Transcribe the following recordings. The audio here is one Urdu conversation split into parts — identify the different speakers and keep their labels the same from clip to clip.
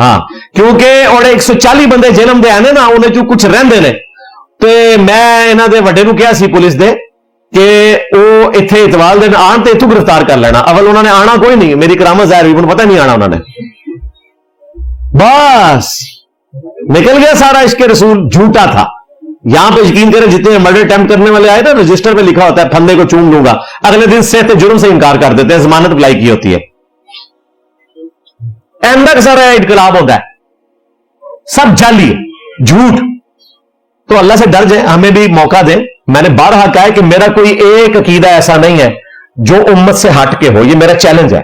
Speaker 1: ہاں کیونکہ اور 140 بندے جنم دے آنے نا انہیں جو کچھ رہندے نے تو میں انہاں دے وڈے نو کیا سی پولیس دے کہ وہ اتنے اتوال دن آن تو اتو گرفتار کر لینا. اول انہوں نے آنا کوئی نہیں, میری کرامت ظاہر ہوئی, پتہ نہیں آنا انہوں نے, بس نکل گیا سارا عشق رسول جھوٹا تھا. یہاں پہ یقین کریں جتنے مرڈر اٹیمپٹ کرنے والے آئے نا رجسٹر پہ لکھا ہوتا ہے پھندے کو چوم لوں گا, اگلے دن صحت جرم سے انکار کر دیتے ہیں, ضمانت اپلائی کی ہوتی ہے. اندر سارا انقلاب ہوتا ہے, سب جعلی جھوٹ. تو اللہ سے ڈر جائے, ہمیں بھی موقع دیں. میں نے بارہا کہا ہے کہ میرا کوئی ایک عقیدہ ایسا نہیں ہے جو امت سے ہٹ کے ہو, یہ میرا چیلنج ہے.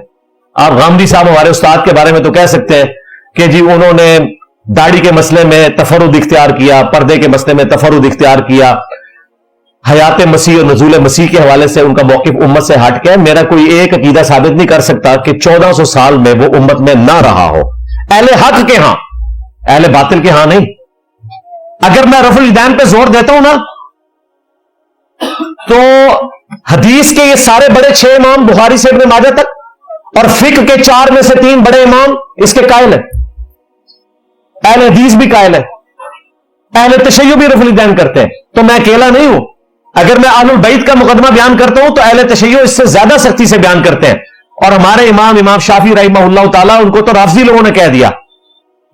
Speaker 1: آپ غامدی صاحب ہمارے استاد کے بارے میں تو کہہ سکتے ہیں کہ جی انہوں نے داڑھی کے مسئلے میں تفرد اختیار کیا, پردے کے مسئلے میں تفرد اختیار کیا, حیات مسیح اور نزول مسیح کے حوالے سے ان کا موقف امت سے ہٹ کے. میرا کوئی ایک عقیدہ ثابت نہیں کر سکتا کہ 1400 سال میں وہ امت میں نہ رہا ہو, اہل حق کے ہاں, اہل باطل کے ہاں نہیں. اگر میں رفع الیدین پہ زور دیتا ہوں نا تو حدیث کے یہ سارے بڑے 6 امام بخاری سے ابن ماجہ تک اور فقہ کے 4 میں سے 3 بڑے امام اس کے قائل ہیں. اہل حدیث بھی قائل ہے, اہل تشیع بھی رفع الیدین کرتے ہیں. تو میں اکیلا نہیں ہوں. اگر میں اہل البیت کا مقدمہ بیان کرتا ہوں تو اہل تشیع اس سے زیادہ سختی سے بیان کرتے ہیں. اور ہمارے امام شافعی رحمہ اللہ تعالیٰ ان کو تو رافضی لوگوں نے کہہ دیا,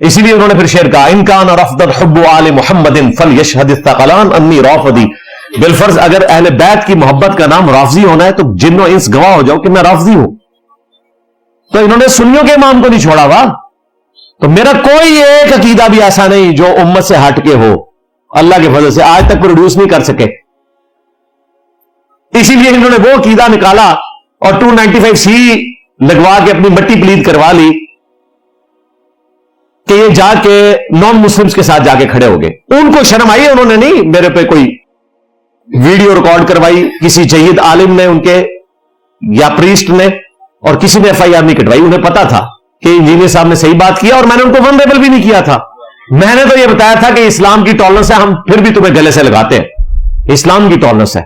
Speaker 1: اسی لیے انہوں نے پھر شعر کہا ان کان رفض حب آل محمد فلیشہد الثقلان انی رافضی. بالفرض اگر اہل بیت کی محبت کا نام رافضی ہونا ہے تو جن و انس گواہ ہو جاؤ کہ میں رافضی ہوں. تو انہوں نے سنیوں کے امام کو نہیں چھوڑا وا. تو میرا کوئی ایک عقیدہ بھی ایسا نہیں جو امت سے ہٹ کے ہو, اللہ کے فضل سے آج تک پروڈیوس نہیں کر سکے. اسی لیے انہوں نے وہ عقیدہ نکالا اور 295C لگوا کے اپنی مٹی پلید کروا لی کہ یہ جا کے نان مسلمز کے ساتھ جا کے کھڑے ہو گئے. ان کو شرم آئی, انہوں نے نہیں میرے پہ کوئی ویڈیو ریکارڈ کروائی, کسی جید عالم نے ان کے یا پریسٹ نے, اور کسی نے FIR نہیں کٹوائی. انہیں پتا تھا کہ انجینئر صاحب نے صحیح بات کیا اور میں نے ان کو ونریبل بھی نہیں کیا تھا. میں نے تو یہ بتایا تھا کہ اسلام کی ٹالرنس ہے, ہم پھر بھی تمہیں گلے سے لگاتے ہیں, اسلام کی ٹالرنس ہے.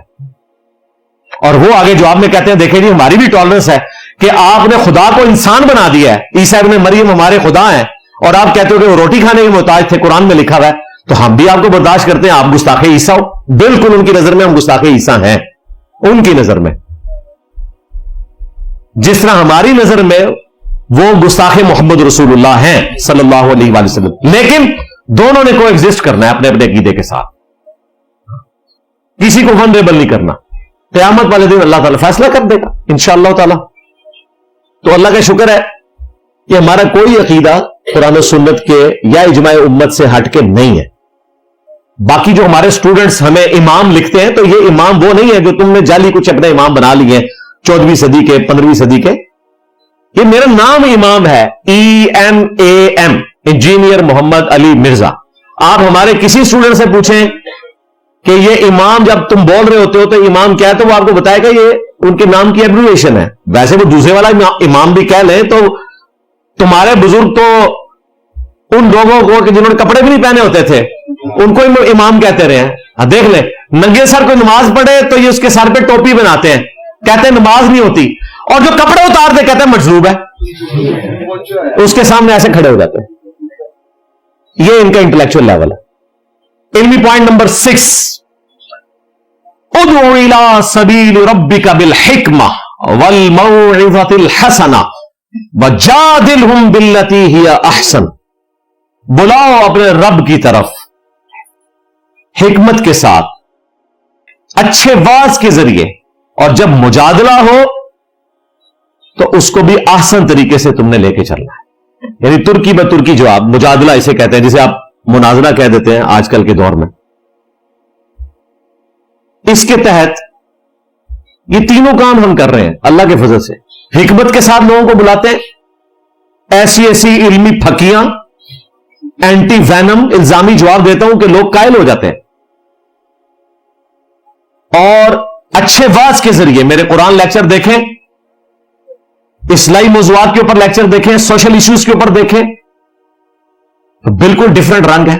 Speaker 1: اور وہ آگے جواب میں کہتے ہیں دیکھیں جی ہماری بھی ٹالرنس ہے کہ آپ نے خدا کو انسان بنا دیا ہے, عیسیٰ ابن مریم ہمارے خدا ہیں, اور آپ کہتے ہو کہ وہ روٹی کھانے کے محتاج تھے, قرآن میں لکھا ہوا ہے, تو ہم بھی آپ کو برداشت کرتے ہیں, آپ گستاخ عیسیٰ ہو. بالکل ان کی نظر میں ہم گستاخ عیسیٰ ہیں, ان کی نظر میں, جس طرح ہماری نظر میں وہ گستاخ محمد رسول اللہ ہیں صلی اللہ علیہ وآلہ وسلم. لیکن دونوں نے کو ایگزسٹ کرنا ہے اپنے اپنے عقیدے کے ساتھ, کسی کو ونریبل نہیں کرنا. قیامت والے دن اللہ تعالیٰ فیصلہ کر دے گا انشاءاللہ تعالیٰ. تو اللہ کا شکر ہے کہ ہمارا کوئی عقیدہ قرآن و سنت کے یا اجماع امت سے ہٹ کے نہیں ہے. باقی جو ہمارے سٹوڈنٹس ہمیں امام لکھتے ہیں تو یہ امام وہ نہیں ہے جو تم نے جعلی کچھ اپنے امام بنا لیے 14ویں صدی کے 15ویں صدی کے. یہ میرا نام امام ہے, EMAM, انجینئر محمد علی مرزا. آپ ہمارے کسی سٹوڈنٹ سے پوچھیں کہ یہ امام جب تم بول رہے ہوتے ہو تو امام کیا ہے, تو وہ آپ کو بتائے گا یہ ان کے نام کی ایبریویشن ہے. ویسے وہ دوسرے والا امام بھی کہہ لیں تو تمہارے بزرگ تو ان لوگوں کو کہ جنہوں نے کپڑے بھی نہیں پہنے ہوتے تھے ان کو امام کہتے رہے ہیں. دیکھ لیں ننگے سر کوئی نماز پڑھے تو یہ اس کے سر پہ ٹوپی بناتے ہیں, کہتے ہیں نماز نہیں ہوتی, اور جو کپڑے اتارتے کہتے ہیں مجذوب ہے, اس کے سامنے ایسے کھڑے ہو جاتے ہیں. یہ ان کا انٹلیکچوئل لیول ہے. علمی پوائنٹ نمبر 6, ادعو الی سبیل ربک بالحکمہ والموعظۃ الحسنہ وجادلہم باللتی ہی احسن. بلاؤ اپنے رب کی طرف حکمت کے ساتھ, اچھے واز کے ذریعے, اور جب مجادلہ ہو تو اس کو بھی احسن طریقے سے تم نے لے کے چلنا ہے. یعنی ترکی بہ ترکی جواب, مجادلہ اسے کہتے ہیں جسے آپ مناظرہ کہہ دیتے ہیں آج کل کے دور میں. اس کے تحت یہ تینوں کام ہم کر رہے ہیں اللہ کے فضل سے. حکمت کے ساتھ لوگوں کو بلاتے ہیں, ایسی ایسی علمی پھکیاں اینٹی وینم الزامی جواب دیتا ہوں کہ لوگ قائل ہو جاتے ہیں. اور اچھے واز کے ذریعے میرے قرآن لیکچر دیکھیں, اصلاحی موضوعات کے اوپر لیکچر دیکھیں, سوشل ایشوز کے اوپر دیکھیں, تو بالکل ڈفرنٹ رنگ ہے.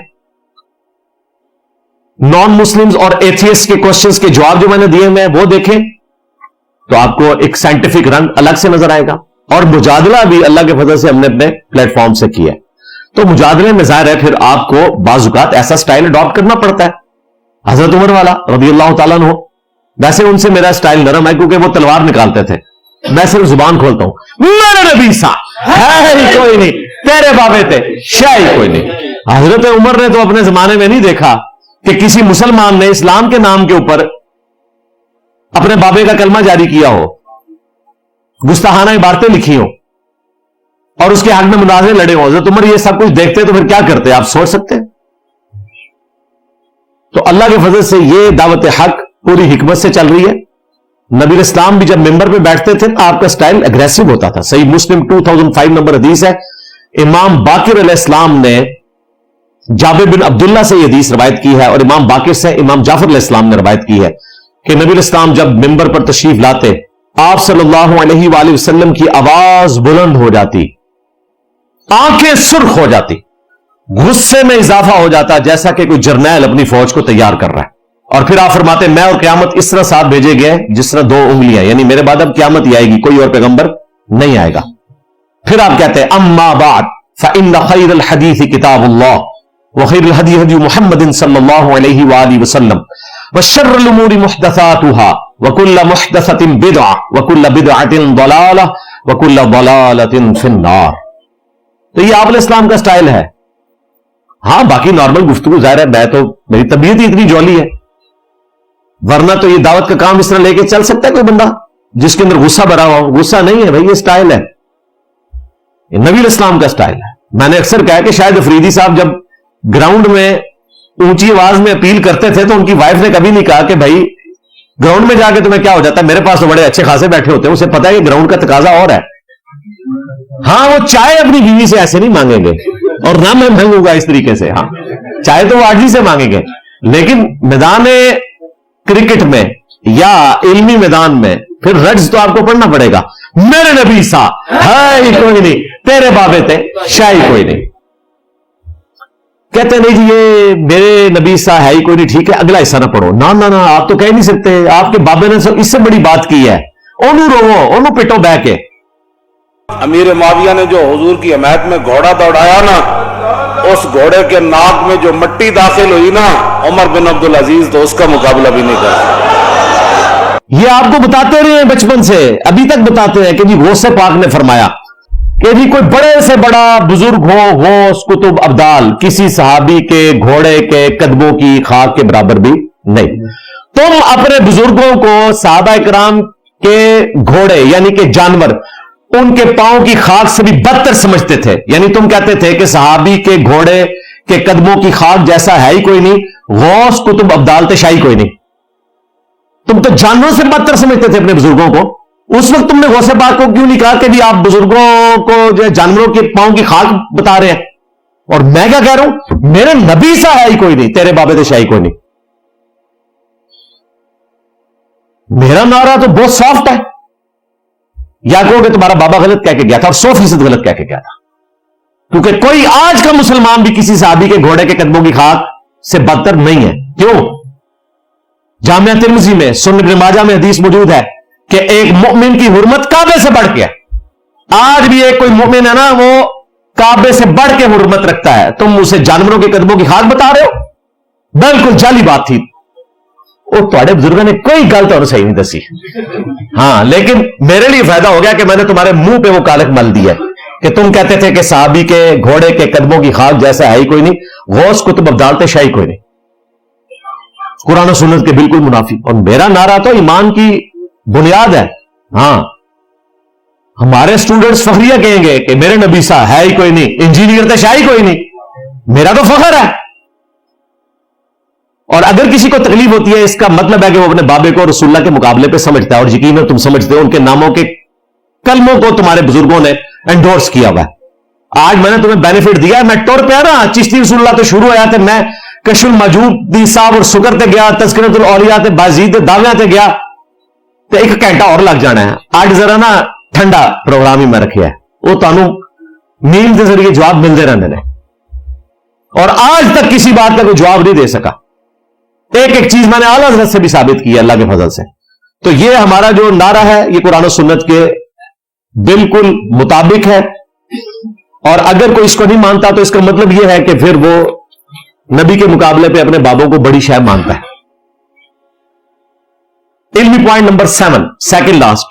Speaker 1: نان مسلمز اور ایتھیسٹ کے کوشچنز کے جواب جو میں نے دیے ہیں وہ دیکھیں تو آپ کو ایک سائنٹیفک رنگ الگ سے نظر آئے گا. اور مجادلہ بھی اللہ کے فضل سے ہم نے اپنے پلیٹ فارم سے کیا ہے. تو مجادلے میں ظاہر ہے پھر آپ کو بعض اوقات ایسا سٹائل اڈاپٹ کرنا پڑتا ہے. حضرت عمر والا رضی اللہ تعالیٰ عنہ، ویسے ان سے میرا سٹائل نرم ہے کیونکہ وہ تلوار نکالتے تھے، میں صرف زبان کھولتا ہوں، میرے نبی سا ہے ہی کوئی نہیں، تیرے بابے تھے شاہ ہی کوئی نہیں. حضرت عمر نے تو اپنے زمانے میں نہیں دیکھا کہ کسی مسلمان نے اسلام کے نام کے اوپر اپنے بابے کا کلمہ جاری کیا ہو، گستاخانہ عبارتیں لکھی ہوں اور اس کے حق میں مناظرے لڑے ہوں. حضرت عمر یہ سب کچھ دیکھتے تو پھر کیا کرتے آپ سوچ سکتے ہیں. تو اللہ کے فضل سے یہ دعوت حق پوری حکمت سے چل رہی ہے. نبی اسلام بھی جب ممبر پہ بیٹھتے تھے آپ کا سٹائل اگریسو ہوتا تھا. صحیح مسلم 2005 نمبر حدیث ہے. امام باقر علیہ السلام نے جابر بن عبداللہ سے یہ حدیث روایت کی ہے اور امام باقر سے امام جعفر علیہ السلام نے روایت کی ہے کہ نبی اسلام جب ممبر پر تشریف لاتے آپ صلی اللہ علیہ وآلہ وسلم کی آواز بلند ہو جاتی، آنکھیں سرخ ہو جاتی، غصے میں اضافہ ہو جاتا جیسا کہ کوئی جرنیل اپنی فوج کو تیار کر رہا ہے. اور پھر آپ فرماتے میں اور قیامت اس طرح ساتھ بھیجے گئے جس طرح 2 انگلیاں، یعنی میرے بعد اب قیامت ہی آئے گی، کوئی اور پیغمبر نہیں آئے گا. پھر آپ کہتے ہیں اما بعد فإن خیر الحدیث کتاب اللہ وخیر الہدی ہدی محمد صلی اللہ علیہ وآلہ وسلم وشر الامور محدثاتها وکل محدثۃ بدعہ وکل بدعۃ ضلالہ وکل ضلالۃ فی النار. تو یہ آپ علیہ السلام کا سٹائل ہے. ہاں باقی نارمل گفتگو ظاہر ہے، میں تو میری طبیعت ہی اتنی جولی ہے، ورنہ تو یہ دعوت کا کام اس طرح لے کے چل سکتا ہے کوئی بندہ جس کے اندر غصہ بھرا ہوا ہو. غصہ نہیں ہے بھائی، یہ سٹائل ہے، یہ نبی علیہ السلام کا سٹائل ہے. میں نے اکثر کہا کہ شاید افریدی صاحب جب گراؤنڈ میں اونچی آواز میں اپیل کرتے تھے تو ان کی وائف نے کبھی نہیں کہا کہ بھائی گراؤنڈ میں جا کے تمہیں کیا ہو جاتا ہے، میرے پاس تو بڑے اچھے خاصے بیٹھے ہوتے ہیں، اسے پتا ہے کہ گراؤنڈ کا تقاضا اور ہے. ہاں وہ چائے اپنی بیوی سے ایسے نہیں مانگیں گے اور نہ میں مانگوں گا اس طریقے سے. ہاں چائے تو وہ آجی سے مانگیں گے، لیکن میدان کرکٹ میں یا علمی میدان میں پھر رڈز تو آپ کو پڑھنا پڑے گا. میرے نبی سا ہے ہی کوئی نہیں، تیرے بابے تھے شاہ ہی کوئی نہیں. کہتے نہیں جی یہ میرے نبی سا ہے ہی کوئی نہیں، ٹھیک ہے اگلا حصہ نہ پڑھو. نہ آپ تو کہہ نہیں سکتے، آپ کے بابے نے اس سے بڑی بات کی ہے. اونو رو اونو پٹو بہ کے.
Speaker 2: امیر معاویہ نے جو حضور کی حمایت میں گھوڑا دوڑایا نا، اس گھوڑے کے ناک میں جو مٹی داخل ہوئی نا، عمر بن عبدالعزیز تو اس کا مقابلہ بھی نہیں کر سکتا.
Speaker 1: یہ آپ کو بتاتے رہے ہیں بچپن سے، ابھی تک بتاتے ہیں کہ جی غوث پاک نے فرمایا کہ جی کوئی بڑے سے بڑا بزرگ ہو غوث کتب ابدال کسی صحابی کے گھوڑے کے قدموں کی خاک کے برابر بھی نہیں. تم اپنے بزرگوں کو صحابہ کرام کے گھوڑے یعنی کہ جانور ان کے پاؤں کی خاک سے بھی بدتر سمجھتے تھے. یعنی تم کہتے تھے کہ صحابی کے گھوڑے کے قدموں کی خاک جیسا ہے ہی کوئی نہیں، غوث کتب ابدال تشائی کوئی نہیں. تم تو جانوروں سے بدتر سمجھتے تھے اپنے بزرگوں کو. اس وقت تم نے غوث پاک کو کیوں نہیں کہا کہ بھی آپ بزرگوں کو جو جانوروں کے پاؤں کی خاک بتا رہے ہیں؟ اور میں کیا کہہ رہا ہوں، میرے نبی سا ہے ہی کوئی نہیں، تیرے بابے تھے شاہی کوئی نہیں. میرا نعرہ تو بہت سافٹ ہے. یا کہو کہ تمہارا بابا غلط کہہ کے گیا تھا اور 100% غلط کہہ کے گیا تھا، کیونکہ کوئی آج کا مسلمان بھی کسی صحابی کے گھوڑے کے قدموں کی خاک سے بدتر نہیں ہے. کیوں؟ جامعہ ترمذی میں سنن ابن ماجہ میں حدیث موجود ہے کہ ایک مومن کی حرمت کعبے سے بڑھ کے ہے. آج بھی ایک کوئی مومن ہے نا وہ کعبے سے بڑھ کے حرمت رکھتا ہے، تم اسے جانوروں کے قدموں کی خاک بتا رہے ہو؟ بالکل جعلی بات تھی. وہ تھوڑے بزرگوں نے کوئی گل تو صحیح نہیں دسی. ہاں لیکن میرے لیے فائدہ ہو گیا کہ میں نے تمہارے منہ پہ وہ کالک مل دیا کہ تم کہتے تھے کہ صحابی کے گھوڑے کے قدموں کی خاک جیسا ہے ہی کوئی نہیں، غوث کتب ابدال تھے شاہی کوئی نہیں. قرآن و سنت کے بالکل منافی. اور میرا نعرہ تو ایمان کی بنیاد ہے. ہاں ہمارے اسٹوڈنٹس فخریہ کہیں گے کہ میرے نبی سا ہے ہی کوئی نہیں، انجینئر تھے شاہی کوئی نہیں. میرا تو فخر ہے. اور اگر کسی کو تکلیف ہوتی ہے اس کا مطلب ہے کہ وہ اپنے بابے کو رسول اللہ کے مقابلے پہ سمجھتا ہے، اور یقیناً تم سمجھتے ہو، ان کے ناموں کے کلموں کو تمہارے بزرگوں نے انڈورس کیا ہوا ہے. آج میں نے تمہیں بینیفٹ دیا، میں ٹور پہ نا چشتی رسول اللہ تو شروع ہوا تھے، میں کشف الموجود دی صاحب اور سکر تے گیا، تذکرۃ الاولیاء تے بازید دعویاں تے گیا تو 1 گھنٹہ اور لگ جانا ہے. آج ذرا نا ٹھنڈا پروگرام ہی میں رکھیا ہے، وہ تمہیں میل کے ذریعے جواب ملتے رہنے نے، اور آج تک کسی بات کا کوئی جواب نہیں دے سکا. ایک چیز میں نے اعلیٰ حضرت سے بھی ثابت کی ہے اللہ کے فضل سے. تو یہ ہمارا جو نعرہ ہے یہ قرآن و سنت کے بالکل مطابق ہے. اور اگر کوئی اس کو نہیں مانتا تو اس کا مطلب یہ ہے کہ پھر وہ نبی کے مقابلے پہ اپنے بابوں کو بڑی شے مانتا ہے. علمی پوائنٹ نمبر 7، سیکنڈ لاسٹ.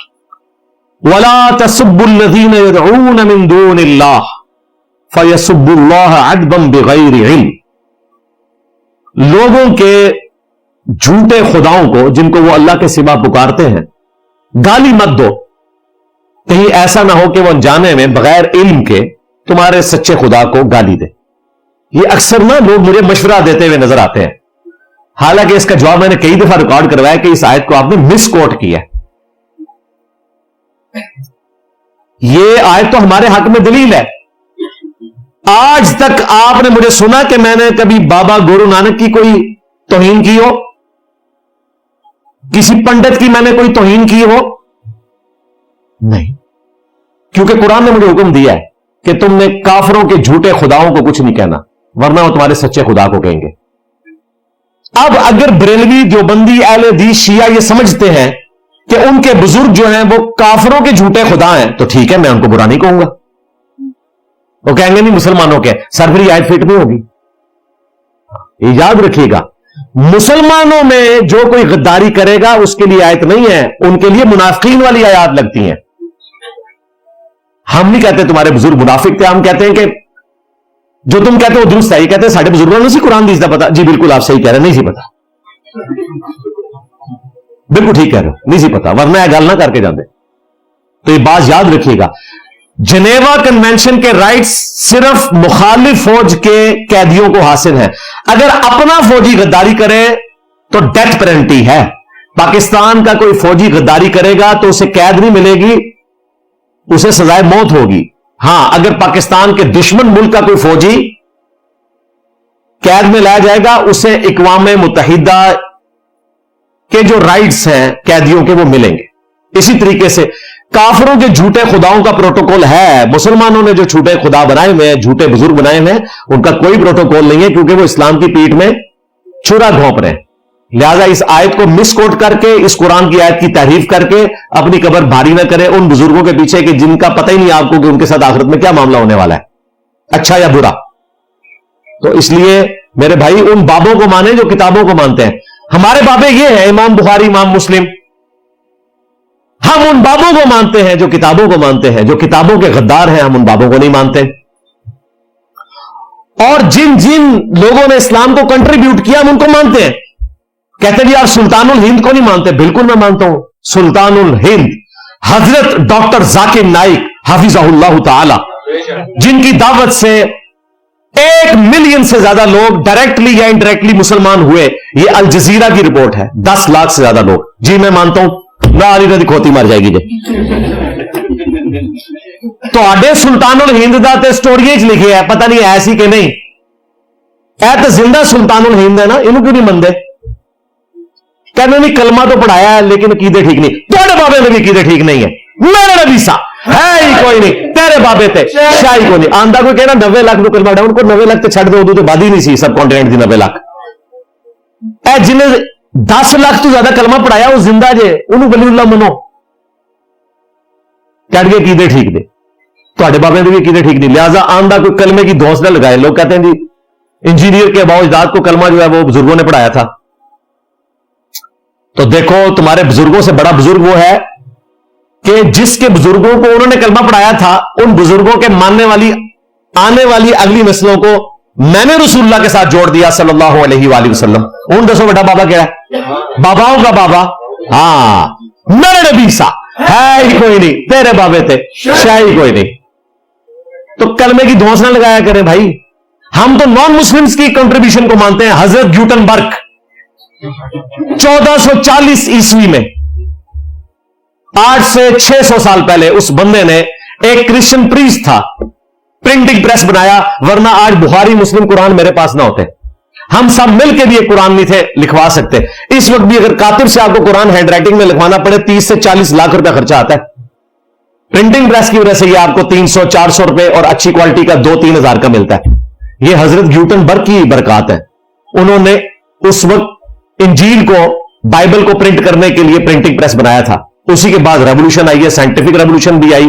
Speaker 1: وَلَا تَسُبُّوا الَّذِينَ يَدْعُونَ مِن دُونِ اللَّهِ فَيَسُبُّوا اللَّهَ عَدْوًا بِغَيْرِ عِلْمٍ. لوگوں کے جھوٹے خداؤں کو جن کو وہ اللہ کے سوا پکارتے ہیں گالی مت دو، کہیں ایسا نہ ہو کہ وہ انجانے میں بغیر علم کے تمہارے سچے خدا کو گالی دے. یہ اکثر نا لوگ مجھے مشورہ دیتے ہوئے نظر آتے ہیں، حالانکہ اس کا جواب میں نے کئی دفعہ ریکارڈ کروایا کہ اس آیت کو آپ نے مس کوٹ کیا. یہ آیت تو ہمارے حق میں دلیل ہے. آج تک آپ نے مجھے سنا کہ میں نے کبھی بابا گورو نانک کی کوئی توہین کی ہو، کسی پنڈت کی میں نے کوئی توہین کی ہو؟ نہیں، کیونکہ قرآن نے مجھے حکم دیا ہے کہ تم نے کافروں کے جھوٹے خداؤں کو کچھ نہیں کہنا، ورنہ وہ تمہارے سچے خدا کو کہیں گے. اب اگر بریلوی، دیوبندی، اہل حدیث، شیعہ یہ سمجھتے ہیں کہ ان کے بزرگ جو ہیں وہ کافروں کے جھوٹے خدا ہیں تو ٹھیک ہے، میں ان کو برا نہیں کہوں گا. وہ کہیں گے نہیں مسلمانوں کے سر پر یہ آیت فٹ نہیں ہوگی. یہ یاد رکھیے گا، مسلمانوں میں جو کوئی غداری کرے گا اس کے لیے آیت نہیں ہے، ان کے لیے منافقین والی آیات لگتی ہیں. ہم نہیں کہتے تمہارے بزرگ منافق تھے، ہم کہتے ہیں کہ جو تم کہتے ہو درست ہے. یہ کہتے ہیں ساڈے بزرگوں نے نہیں قرآن دیس دا پتا. جی بالکل آپ صحیح کہہ رہے ہیں، نہیں سی پتا، بالکل ٹھیک کہہ رہے ہو، نہیں سی پتا، ورنہ یہ گل نہ کر کے جاندے. تو یہ بات یاد رکھیے گا، جنیوا کنونشن کے رائٹس صرف مخالف فوج کے قیدیوں کو حاصل ہیں. اگر اپنا فوجی غداری کرے تو ڈیتھ پینلٹی ہے. پاکستان کا کوئی فوجی غداری کرے گا تو اسے قید نہیں ملے گی، اسے سزائے موت ہوگی. ہاں، اگر پاکستان کے دشمن ملک کا کوئی فوجی قید میں لایا جائے گا اسے اقوام متحدہ کے جو رائٹس ہیں قیدیوں کے وہ ملیں گے. اسی طریقے سے کافروں کے جھوٹے خداؤں کا پروٹوکول ہے. مسلمانوں نے جو جھوٹے خدا بنائے ہوئے ہیں، جھوٹے بزرگ بنائے ہوئے ہیں، ان کا کوئی پروٹوکول نہیں ہے، کیونکہ وہ اسلام کی پیٹھ میں چھرا گھونپ رہے ہیں. لہذا اس آیت کو مس کوٹ کر کے، اس قرآن کی آیت کی تحریف کر کے اپنی قبر بھاری نہ کرے ان بزرگوں کے پیچھے کہ جن کا پتہ ہی نہیں آپ کو کہ ان کے ساتھ آخرت میں کیا معاملہ ہونے والا ہے، اچھا یا برا. تو اس لیے میرے بھائی ان بابوں کو مانیں جو کتابوں کو مانتے ہیں. ہمارے بابے یہ ہیں امام بخاری، امام مسلم. ہم ان بابوں کو مانتے ہیں جو کتابوں کو مانتے ہیں. جو کتابوں کے غدار ہیں ہم ان بابوں کو نہیں مانتے. اور جن جن لوگوں نے اسلام کو کنٹریبیوٹ کیا ہم ان کو مانتے ہیں. کہتے ہیں یار سلطان الہند کو نہیں مانتے. بالکل میں مانتا ہوں. سلطان الہند حضرت ڈاکٹر ذاکر نائک حافظہ اللہ تعالی، جن کی دعوت سے 1 ملین سے زیادہ لوگ ڈائریکٹلی یا انڈائریکٹلی مسلمان ہوئے. یہ الجزیرہ کی رپورٹ ہے. 10 لاکھ سے زیادہ لوگ. جی میں مانتا ہوں. نہ علی ردی کھوتی مر جائے گی جی. تو آڈے سلطان الہند دا تے سٹوری چ لکھی ہے، پتہ نہیں ایسی کہ نہیں. اے تو زندہ سلطان الہند ہے نا، انہوں کیوں نہیں مندے؟ کہنے نہیں کلمہ تو پڑھایا ہے لیکن عقیدے ٹھیک نہیں. تیرے بابے نے بھی عقیدے ٹھیک نہیں ہے. میرے نبی سا ہے ہی کوئی نہیں. تیرے بابے تے شاہی کوئی نہیں. آندہ کوئی کہنا 90 لاکھ تو کلمہ پڑھا، ان کو 90 لاکھ تے چھڑ دو، ادو تو بادی نہیں سی سب کانٹیننٹ دی 90 لاکھ. اے جنہیں 10 لاکھ تو زیادہ کلمہ پڑھایا وہ زندہ جے، انہوں ولی اللہ منو. کہہ گئے عقیدے ٹھیک دے، تھوڑے بابے نے بھی عقیدے ٹھیک نہیں. لہٰذا آندہ کوئی کلمے کی دھوس نہ لگائے. لوگ کہتے ہیں جی انجینئر کے اباؤ اجداد کو کلمہ جو ہے وہ بزرگوں نے پڑھایا تھا. تو دیکھو تمہارے بزرگوں سے بڑا بزرگ وہ ہے کہ جس کے بزرگوں کو انہوں نے کلمہ پڑھایا تھا، ان بزرگوں کے ماننے والی آنے والی اگلی نسلوں کو میں نے رسول اللہ کے ساتھ جوڑ دیا صلی اللہ علیہ وآلہ وسلم. ان دسو بیٹا بابا کیا ہے؟ باباؤں کا بابا. ہاں میرے نبی سا ہے ہی کوئی نہیں. تیرے بابے تھے شاہی کوئی نہیں. تو کلمے کی دھوس نہ لگایا کریں بھائی. ہم تو نان مسلمز کی کنٹریبیوشن کو مانتے ہیں. حضرت گوٹنبرگ 1440 عیسوی میں، 8 سے 600 سال پہلے، اس بندے نے ایک کرسچن پریسٹ تھا، پرنٹنگ پریس بنایا. ورنہ آج بخاری مسلم قرآن میرے پاس نہ ہوتے. ہم سب مل کے بھی ایک قرآن نہیں تھے لکھوا سکتے. اس وقت بھی اگر کاتب سے آپ کو قرآن ہینڈ رائٹنگ میں لکھوانا پڑے 30 سے 40 لاکھ روپے خرچہ آتا ہے. پرنٹنگ پریس کی وجہ سے یہ آپ کو 300-400 روپے اور اچھی کوالٹی کا 2-3 ہزار کا ملتا ہے. یہ حضرت گوٹنبرگ کی برکات ہے. انہوں نے اس وقت انجیل کو، بائبل کو پرنٹ کرنے کے لیے پرنٹنگ پریس بنایا تھا. اسی کے بعد ریولوشن آئی ہے، سائنٹیفک ریولوشن بھی آئی.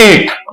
Speaker 1: 8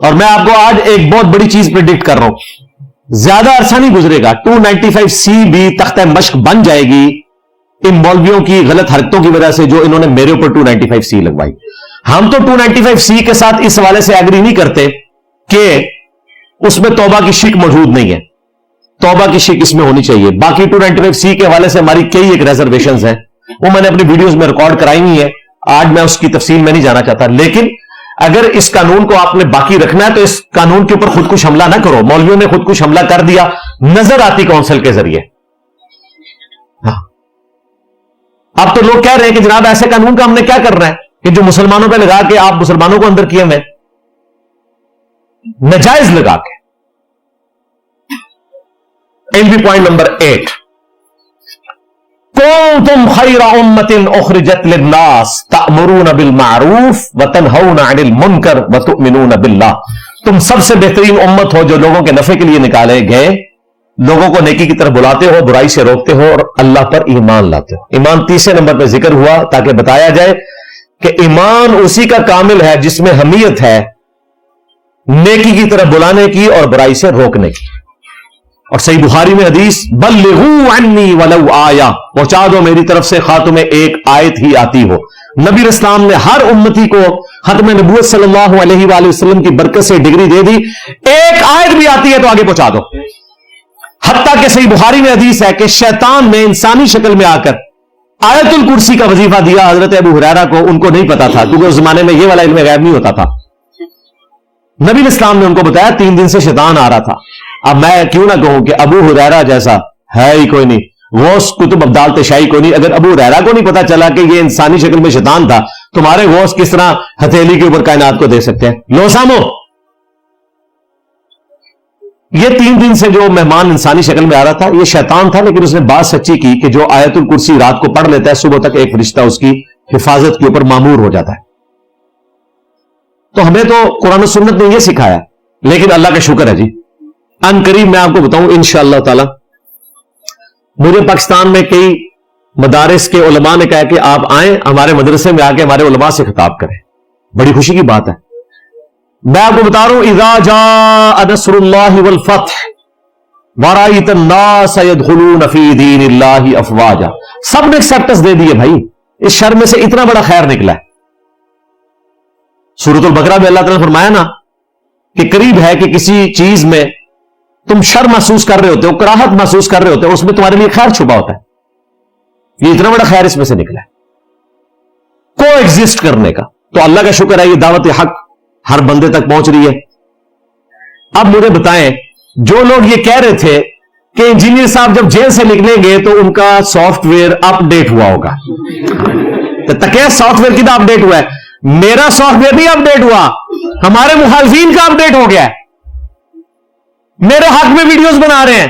Speaker 1: اور میں آپ کو آج ایک بہت بڑی چیز پریڈکٹ کر رہا ہوں، زیادہ عرصہ نہیں گزرے گا 295C بھی تختہ مشق بن جائے گی ان مولویوں کی غلط حرکتوں کی وجہ سے جو انہوں نے میرے اوپر 295C لگوائی۔ ہم تو 295C کے ساتھ اس حوالے سے ایگری نہیں کرتے کہ اس میں توبہ کی شک موجود نہیں ہے، توبہ کی شک اس میں ہونی چاہیے۔ باقی 295C کے حوالے سے ہماری کئی ایک ریزرویشنز ہیں، وہ میں نے اپنی ویڈیوز میں ریکارڈ کرائی ہوئی ہیں، آج میں اس کی تفصیل میں نہیں جانا چاہتا۔ لیکن اگر اس قانون کو آپ نے باقی رکھنا ہے تو اس قانون کے اوپر خود کش حملہ نہ کرو۔ مولویوں نے خود کش حملہ کر دیا نظر آتی کونسل کے ذریعے۔ ہاں، اب تو لوگ کہہ رہے ہیں کہ جناب ایسے قانون کا ہم نے کیا کرنا ہے کہ جو مسلمانوں پہ لگا کے آپ مسلمانوں کو اندر کیے ہوئے نجائز لگا کے۔ علمی پوائنٹ نمبر 8، کنتم خیر امۃ اخرجت للناس تأمرون بالمعروف وتنہون عن المنکر وتؤمنون باللہ، تم سب سے بہترین امت ہو جو لوگوں کے نفع کے لیے نکالے گئے، لوگوں کو نیکی کی طرف بلاتے ہو، برائی سے روکتے ہو اور اللہ پر ایمان لاتے ہو۔ ایمان تیسرے نمبر پہ ذکر ہوا تاکہ بتایا جائے کہ ایمان اسی کا کامل ہے جس میں حمیت ہے نیکی کی طرف بلانے کی اور برائی سے روکنے کی۔ اور صحیح بخاری میں حدیث، بلغوا عنی ولو آیہ، پہنچا دو میری طرف سے خواہ تمہیں ایک آیت ہی آتی ہو۔ نبی اسلام نے ہر امتی کو ختم نبوت صلی اللہ علیہ وآلہ وسلم کی برکت سے ڈگری دے دی، ایک آیت بھی آتی ہے تو آگے پہنچا دو۔ حتیٰ کہ صحیح بخاری میں حدیث ہے کہ شیطان نے انسانی شکل میں آ کر آیت الکرسی کا وظیفہ دیا حضرت ابو ہریرہ کو، ان کو نہیں پتا تھا کیونکہ اس زمانے میں یہ والا علم غیب نہیں ہوتا تھا۔ نبی اسلام نے ان کو بتایا، 3 دن سے شیطان آ رہا تھا۔ اب میں کیوں نہ کہوں کہ ابو ہریرہ جیسا ہے ہی کوئی نہیں، غوث کتب ابدال تشائی کوئی نہیں، اگر ابو ہریرہ کو نہیں پتا چلا کہ یہ انسانی شکل میں شیطان تھا، تمہارے غوث کس طرح ہتھیلی کے اوپر کائنات کو دیکھ سکتے ہیں؟ لو سامو، یہ 3 دن سے جو مہمان انسانی شکل میں آ رہا تھا یہ شیطان تھا، لیکن اس نے بات سچی کی کہ جو آیت الکرسی رات کو پڑھ لیتا ہے صبح تک ایک فرشتہ اس کی حفاظت کے اوپر مامور ہو جاتا ہے۔ تو ہمیں تو قرآن و سنت نے یہ سکھایا، لیکن اللہ کا شکر ہے جی، ان قریب میں آپ کو بتاؤں انشاءاللہ تعالی مجھے پاکستان میں کئی مدارس کے علماء نے کہا کہ آپ آئیں ہمارے مدرسے میں آ کے ہمارے علماء سے خطاب کریں، بڑی خوشی کی بات ہے۔ میں آپ کو بتا رہا ہوں، اذا جاء نصر اللہ والفتح ورأیت الناس يدخلون فی دین اللہ افواجا، سب نے ایکسپٹنس دے دی ہے بھائی، اس شر میں سے اتنا بڑا خیر نکلا ہے۔ سورۃ البقرہ میں اللہ تعالیٰ نے فرمایا نا کہ قریب ہے کہ کسی چیز میں تم شر محسوس کر رہے ہوتے ہو، کراہت محسوس کر رہے ہوتے ہو، اس میں تمہارے لیے خیر چھپا ہوتا ہے، یہ اتنا بڑا خیر اس میں سے نکلا ہے کو ایگزسٹ کرنے کا۔ تو اللہ کا شکر ہے یہ دعوت حق ہر بندے تک پہنچ رہی ہے۔ اب مجھے بتائیں، جو لوگ یہ کہہ رہے تھے کہ انجینئر صاحب جب جیل سے نکلیں گے تو ان کا سافٹ ویئر اپ ڈیٹ ہوا ہوگا، تو تکیا سافٹ ویئر کتنا اپ ڈیٹ ہوا ہے؟ میرا سافٹ ویئر نہیں اپ ڈیٹ ہوا، ہمارے مخالفین کا اپ ڈیٹ ہو گیا ہے، میرے حق میں ویڈیوز بنا رہے ہیں۔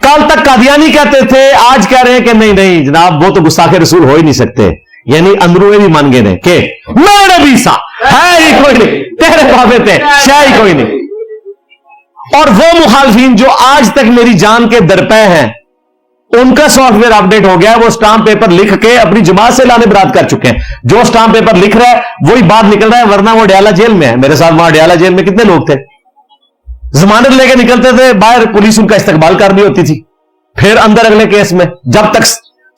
Speaker 1: کل تک قادیانی کہتے تھے، آج کہہ رہے ہیں کہ نہیں نہیں جناب وہ تو گستاخ رسول ہو ہی نہیں سکتے، یعنی اندروں بھی مان گئے کہ میرے نبی سا ہے ہی کوئی نہیں، تیرے بابے تھے شاہ ہی کوئی نہیں۔ اور وہ مخالفین جو آج تک میری جان کے درپے ہیں ان کا سافٹ ویئر اپ ڈیٹ ہو گیا ہے، وہ اسٹامپ پیپر لکھ کے اپنی جماعت سے لانے برات کر چکے ہیں، جو اسٹامپ پیپر لکھ رہا ہے وہی بات نکل رہا ہے، ورنہ وہ ڈیالہ جیل میں ہے۔ میرے ساتھ وہاں ڈیالہ جیل میں کتنے لوگ تھے، ضمانت لے کے نکلتے تھے باہر، پولیس ان کا استقبال کر رہی ہوتی تھی، پھر اندر اگلے کیس میں، جب تک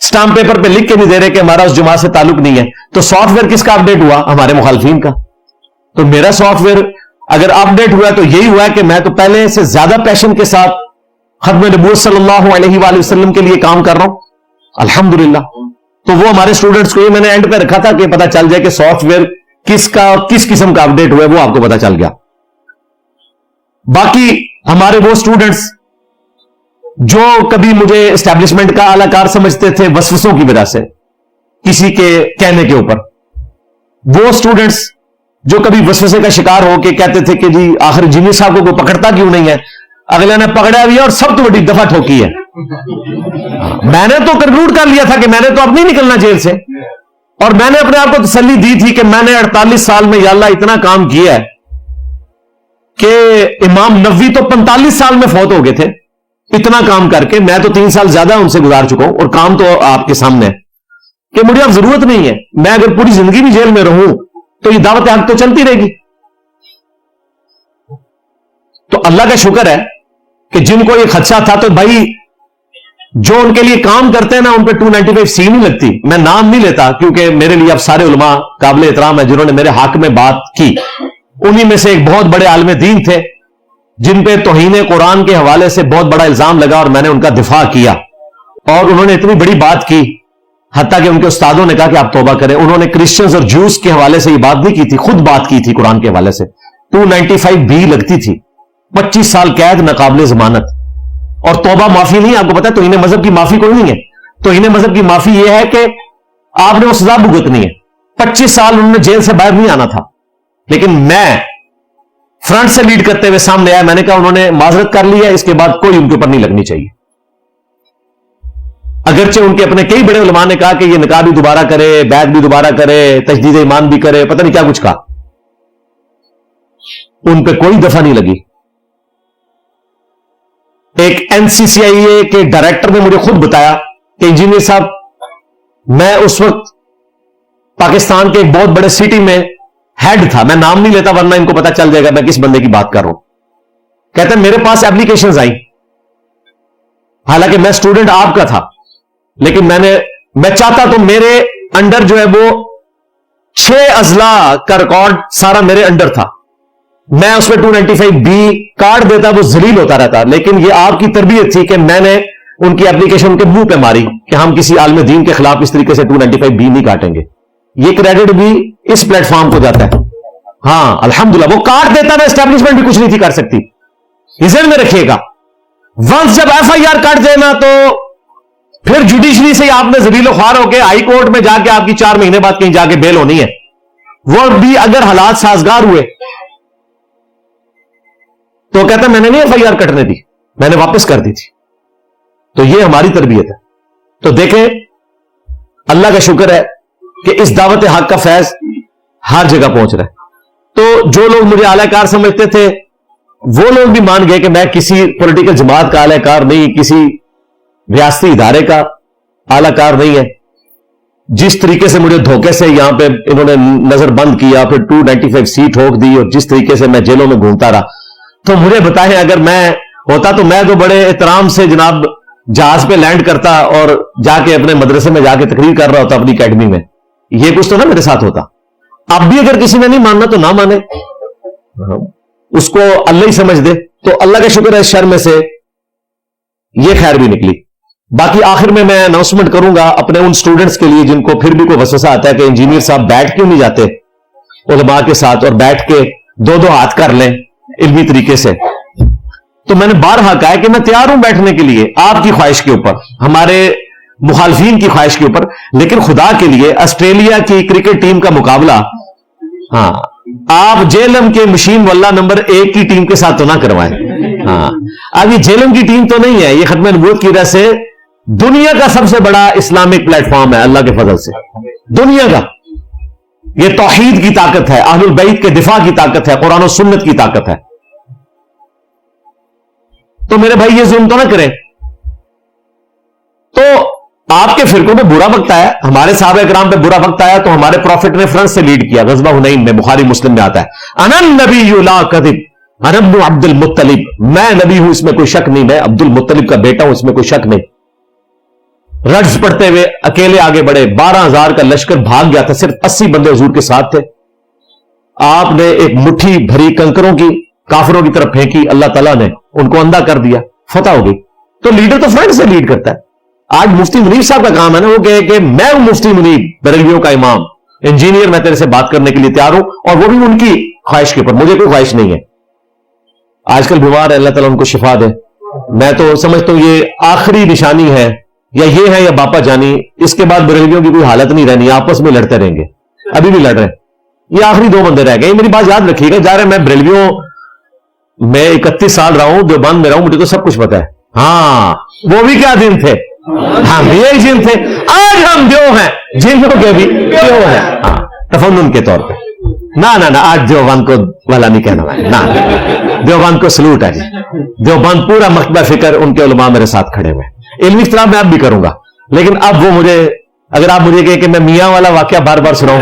Speaker 1: اسٹامپ پیپر پہ لکھ کے نہیں دے رہے کہ ہمارا اس جماعت سے تعلق نہیں ہے۔ تو سافٹ ویئر کس کا اپ ڈیٹ ہوا؟ ہمارے مخالفین کا۔ تو میرا سافٹ ویئر اگر اپ ڈیٹ ہوا تو یہی ہوا ہے کہ میں تو پہلے سے زیادہ پیشن کے ساتھ ختم نبوت صلی اللہ علیہ وآلہ وسلم کے لیے کام کر رہا ہوں الحمدللہ۔ تو وہ ہمارے اسٹوڈنٹس کو یہ میں نے اینڈ پہ رکھا تھا کہ پتہ چل جائے کہ سافٹ ویئر کس کا کس قسم کا اپ ڈیٹ ہوا ہے، وہ آپ کو پتہ چل گیا۔ باقی ہمارے وہ اسٹوڈنٹس جو کبھی مجھے اسٹیبلشمنٹ کا اعلی کار سمجھتے تھے وسوسوں کی وجہ سے کسی کے کہنے کے اوپر، وہ اسٹوڈنٹس جو کبھی وسوسے کا شکار ہو کے کہتے تھے کہ جی آخر انجینئر صاحب کو کوئی پکڑتا کیوں نہیں ہے، اگلے نے پکڑا بھی ہے اور سب تو بڑی دفعہ ٹھوکی ہے۔ میں نے تو کنکلوڈ کر لیا تھا کہ میں نے تو اب نہیں نکلنا جیل سے، اور میں نے اپنے آپ کو تسلی دی تھی کہ میں نے 48 سال میں یا اللہ اتنا کام کیا ہے کہ امام نووی تو 45 سال میں فوت ہو گئے تھے، اتنا کام کر کے میں تو 3 سال زیادہ ان سے گزار چکا ہوں، اور کام تو آپ کے سامنے ہے کہ مجھے اب ضرورت نہیں ہے، میں اگر پوری زندگی بھی جیل میں رہوں تو یہ دعوت حق تو چلتی رہے گی۔ اللہ کا شکر ہے کہ جن کو یہ خدشہ تھا تو بھائی جو ان کے لیے کام کرتے ہیں نا ان پہ 295C نہیں لگتی. میں نام نہیں لیتا کیونکہ میرے لیے اب سارے علماء قابل احترام ہیں جنہوں نے میرے حق میں بات کی. انہی میں سے ایک بہت بڑے عالم دین تھے جن پہ توہین قرآن کے حوالے سے بہت بڑا الزام لگا اور میں نے ان کا دفاع کیا, اور انہوں نے اتنی بڑی بات کی حتیٰ کہ ان کے استادوں نے کہا کہ آپ توبہ کریں. انہوں نے کرسچنز اور جوز کے حوالے سے یہ بات نہیں کی تھی, خود بات کی تھی قرآن کے حوالے سے. 295B لگتی تھی, 25 سال قید ناقابل ضمانت, اور توبہ معافی نہیں. آپ کو پتا ہے توہین مذہب کی معافی کوئی نہیں ہے. توہین مذہب کی معافی یہ ہے کہ آپ نے وہ سزا بھگتنی ہے. 25 سال انہوں نے جیل سے باہر نہیں آنا تھا, لیکن میں فرنٹ سے لیڈ کرتے ہوئے سامنے آیا. میں نے کہا انہوں نے معذرت کر لی ہے, اس کے بعد کوئی ان کے اوپر نہیں لگنی چاہیے. اگرچہ ان کے اپنے کئی بڑے علماء نے کہا کہ یہ نکاح بھی دوبارہ کرے, بیعت بھی دوبارہ کرے, تجدید ایمان بھی کرے, پتہ نہیں کیا کچھ کہا. ان پہ کوئی دفعہ نہیں لگی. ایک NCCIA کے ڈائریکٹر نے مجھے خود بتایا کہ انجینئر صاحب میں اس وقت پاکستان کے ایک بہت بڑے سٹی میں ہیڈ تھا, میں نام نہیں لیتا ورنہ ان کو پتا چل جائے گا میں کس بندے کی بات کر رہا ہوں. کہتے ہیں میرے پاس ایپلیکیشنز آئیں, حالانکہ میں اسٹوڈنٹ آپ کا تھا, لیکن میں چاہتا تو میرے انڈر جو ہے وہ 6 اضلاع کا ریکارڈ سارا میرے انڈر تھا. میں اس پہ 295B کارڈ دیتا, وہ ذلیل ہوتا رہتا. لیکن یہ آپ کی تربیت تھی کہ میں نے ان کی اپلیکیشن کے منہ پہ ماری کہ ہم کسی عالم دین کے خلاف اس طریقے سے 295B نہیں کاٹیں گے. یہ کریڈٹ بھی اس پلیٹ فارم کو جاتا ہے. ہاں الحمدللہ, وہ کارڈ دیتا نا, اسٹیبلشمنٹ بھی کچھ نہیں تھی کر سکتی. ذہن میں رکھیے گا, ونس جب FIR کاٹ دینا تو پھر جوڈیشری سے آپ نے ذلیل و خوار ہو کے ہائی کورٹ میں جا کے آپ کی 4 مہینے بعد کہیں جا کے بیل ہونی ہے. وہ بھی اگر حالات سازگار ہوئے تو کہتا میں نے نہیں FIR کٹنے دی, میں نے واپس کر دی تھی. تو یہ ہماری تربیت ہے. تو دیکھیں اللہ کا شکر ہے کہ اس دعوت حق کا فیض ہر جگہ پہنچ رہا ہے. تو جو لوگ مجھے اعلی کار سمجھتے تھے وہ لوگ بھی مان گئے کہ میں کسی پولیٹیکل جماعت کا اعلی کار نہیں, کسی ریاستی ادارے کا اعلی کار نہیں ہے. جس طریقے سے مجھے دھوکے سے یہاں پہ انہوں نے نظر بند کیا, پھر 295C ٹھوک دی, اور جس طریقے سے میں جیلوں میں گھومتا رہا, تو مجھے بتائیں اگر میں ہوتا تو میں تو بڑے احترام سے جناب جہاز پہ لینڈ کرتا اور جا کے اپنے مدرسے میں جا کے تقریر کر رہا ہوتا اپنی اکیڈمی میں. یہ کچھ تو نہ میرے ساتھ ہوتا. اب بھی اگر کسی نے نہیں ماننا تو نہ مانے, اس کو اللہ ہی سمجھ دے. تو اللہ کا شکر ہے اس شر میں سے یہ خیر بھی نکلی. باقی آخر میں اناؤنسمنٹ کروں گا اپنے ان سٹوڈنٹس کے لیے جن کو پھر بھی کوئی وسوسہ آتا ہے کہ انجینئر صاحب بیٹھ کیوں نہیں جاتے علماء کے ساتھ اور بیٹھ کے 2 ہاتھ کر لیں علمی طریقے سے. تو میں نے بارہا کہا کہ میں تیار ہوں بیٹھنے کے لیے آپ کی خواہش کے اوپر, ہمارے مخالفین کی خواہش کے اوپر, لیکن خدا کے لیے آسٹریلیا کی کرکٹ ٹیم کا مقابلہ ہاں آپ جیلم کے مشین واللہ نمبر 1 کی ٹیم کے ساتھ تو نہ کروائیں. ہاں اب یہ جیلم کی ٹیم تو نہیں ہے, یہ ختم نبوت کی وجہ سے دنیا کا سب سے بڑا اسلامک پلیٹ فارم ہے اللہ کے فضل سے, دنیا کا. یہ توحید کی طاقت ہے, اہل البیت کے دفاع کی طاقت ہے, قرآن و سنت کی طاقت ہے. تو میرے بھائی یہ ظلم تو نہ کریں. تو آپ کے فرقوں میں برا وقت آیا, ہمارے صحابہ کرام پہ برا وقت آیا تو ہمارے پروفٹ نے فرنٹ سے لیڈ کیا. غزوہ حنین میں بخاری مسلم میں آتا ہے انا النبی لا کذب انا ابن عبد المطلب, میں نبی ہوں اس میں کوئی شک نہیں, میں عبد المطلب کا بیٹا ہوں اس میں کوئی شک نہیں. رڈز پڑھتے ہوئے اکیلے آگے بڑھے, 12,000 کا لشکر بھاگ گیا تھا, صرف 80 بندے حضور کے ساتھ تھے. آپ نے ایک مٹھی بھری کنکروں کی کافروں کی طرف پھینکی, اللہ تعالیٰ نے ان کو اندھا کر دیا, فتح ہو گئی. تو لیڈر تو فرنٹ سے لیڈ کرتا ہے. آج مفتی منیب صاحب کا کام ہے نا وہ کہے کہ میں ہوں مفتی منیب بریلویوں کا امام, انجینئر, میں تیرے سے بات کرنے کے لیے تیار ہوں, اور وہ بھی ان کی خواہش کے اوپر, مجھے کوئی خواہش نہیں ہے. آج کل بیمار ہے, اللہ تعالیٰ ان کو شفا دے. میں تو سمجھتا ہوں یہ آخری نشانی ہے, یا یہ ہے یا باپا جانی, اس کے بعد بریلویوں کی کوئی حالت نہیں رہنی, آپس میں لڑتے رہیں گے. ابھی بھی لڑ رہے ہیں, یہ آخری 2 بندے رہ گئے. میری بات یاد رکھیے گا, جا رہے میں بریلویوں میں 31 سال رہا ہوں, دیوبند میں رہا ہوں, مجھے تو سب کچھ پتا ہے. ہاں وہ بھی کیا دن تھے, ہم یہی دن تھے. آج ہم دیو ہیں, جنوں کے بھی دیو ہیں, ہاں تفنن کے طور پہ. نہ آج دیوبند کو والا نہیں کہنا ہے, نہ دیوبند کو سلوٹ ہے جی. دیوبند پورا مکتبہ فکر ان کے علماء میرے ساتھ کھڑے ہوئے. علمی اختلاف میں اب بھی کروں گا, لیکن اب وہ مجھے, اگر آپ مجھے کہیں کہ میں میاں والا واقعہ بار بار سناؤں,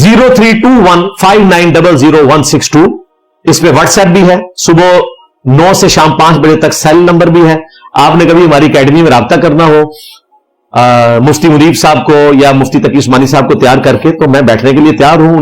Speaker 1: 032159000162. اس پہ واٹس ایپ بھی ہے, صبح 9 سے شام 5 بجے تک سیل نمبر بھی ہے. آپ نے کبھی ہماری اکیڈمی میں رابطہ کرنا ہو مفتی منیب صاحب کو یا مفتی تقی عثمانی صاحب کو تیار کر کے, تو میں بیٹھنے کے لیے تیار ہوں.